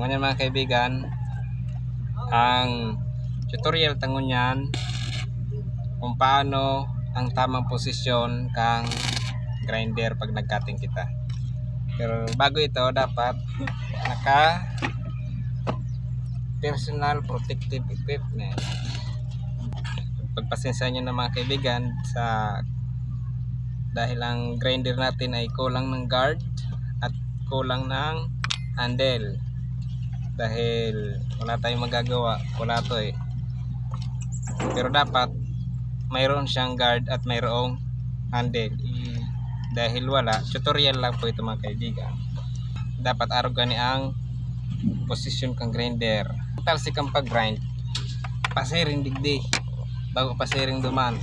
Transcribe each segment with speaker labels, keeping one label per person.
Speaker 1: Ganyan mga kaibigan, ang tutorial tangon yan kung paano ang tamang posisyon kang grinder pag nag-cutting kita. Pero bago ito, dapat naka personal protective equipment. Pagpasensya nyo na mga kaibigan dahil ang grinder natin ay kulang ng guard at kulang ng handle, dahil wala tayong magagawa, wala to pero dapat mayroon siyang guard at mayroong handle. Dahil wala, tutorial lang po ito mga kaibigan. Dapat araw gani ang posisyon kang grinder. Talsik ang pag-grind, pasiring digdi bago pasiring duman,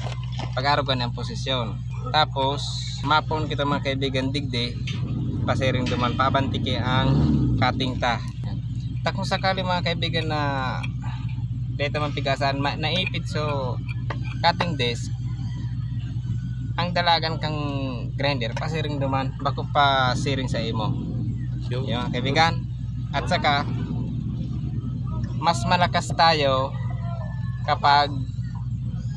Speaker 1: pag araw gani ang posisyon. Tapos mapon kita mga kaibigan digdi, pasiring duman, pabantiki ang cutting ta. Kung sakali mga kaibigan na dito man pigasan naipit so cutting disc, ang dalagan kang grinder pasiring duman bako pa siring sa imo. Yung mga kaibigan, at saka mas malakas tayo kapag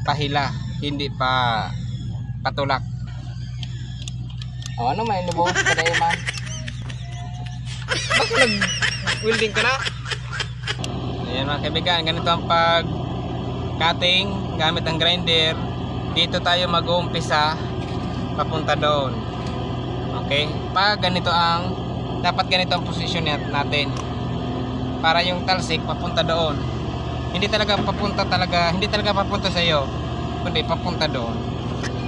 Speaker 1: pahila, hindi pa patulak. O ano may lubos kada man? Bakit nag-welding ka na? Ayan mga kaibigan, ganito ang pag-cutting gamit ang grinder. Dito tayo mag-uumpisa papunta doon. Okay? Pag ganito dapat ganito ang posisyon natin para yung talsik papunta doon. Hindi talaga papunta sa iyo, kundi papunta doon.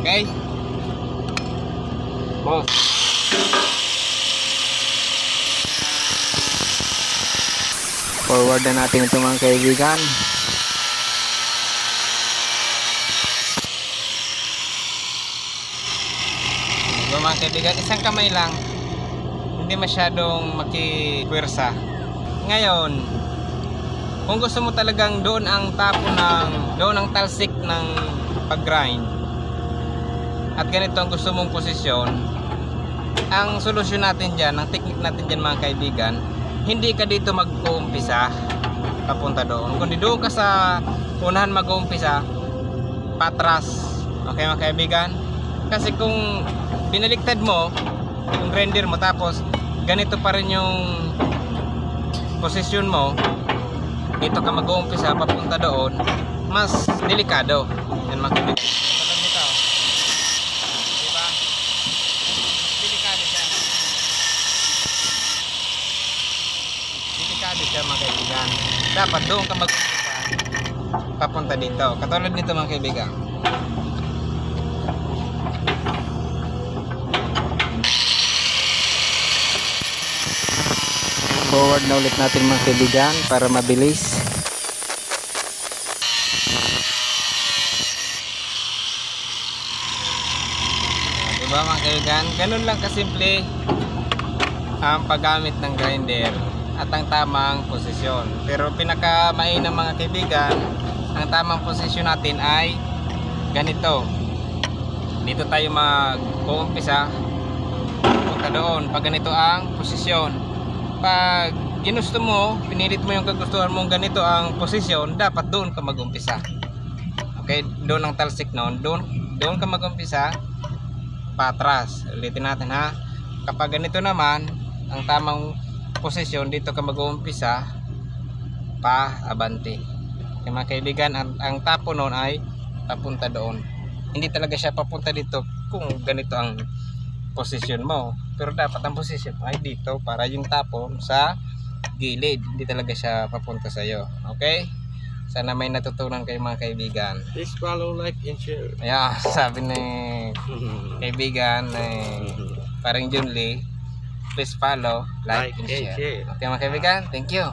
Speaker 1: Okay? Boss. Forward na natin ito mga kaibigan. Mga kaibigan, isang kamay lang, hindi masyadong makipwersa. Ngayon, kung gusto mo talagang doon ang doon ang talsik ng pag-grind at ganito ang gusto mong posisyon, ang solusyon natin dyan, ang technique natin dyan mga kaibigan, hindi ka dito mag-uumpisa papunta doon, kundi doon ka sa unahan mag-uumpisa patras. Okay mga kaibigan? Kasi kung binaliktad mo yung grinder mo tapos ganito pa rin yung posisyon mo, dito ka mag-uumpisa papunta doon, mas delikado. Yan mga kaibigan. Katulad nito, diba? Mas delikado siya. Delikado siya mga kaibigan. Dapat doon ka mag-uumpisa papunta dito. Katulad nito mga kaibigan. Forward na ulit natin mga kaibigan para mabilis. Diba mga kaibigan, ganun lang kasimple ang paggamit ng grinder at ang tamang posisyon. Pero pinakamainam mga kaibigan, ang tamang posisyon natin ay ganito. Dito tayo mag-uumpisa punta doon pag ganito ang posisyon. Pag ginusto mo, pinilit mo yung kagustuhan mong ganito ang posisyon, dapat doon ka mag-umpisa. Okay, doon ang talsik noon, doon ka mag-umpisa patras. Ulitin natin ha. Kapag ganito naman ang tamang posisyon, dito ka mag-umpisa pa abante. Okay, mga kaibigan, ang tapo noon ay papunta doon. Hindi talaga siya papunta dito kung ganito ang posisyon mo, pero dapat ang posisyon ay dito para yung tapon sa gilid, hindi talaga siya papunta sa iyo. Okay, sana may natutunan kayo mga kaibigan.
Speaker 2: Please follow, like, and share.
Speaker 1: Yeah, sabi ni kaibigan parang Junli, please follow, like, and share. Okay mga kaibigan, thank you.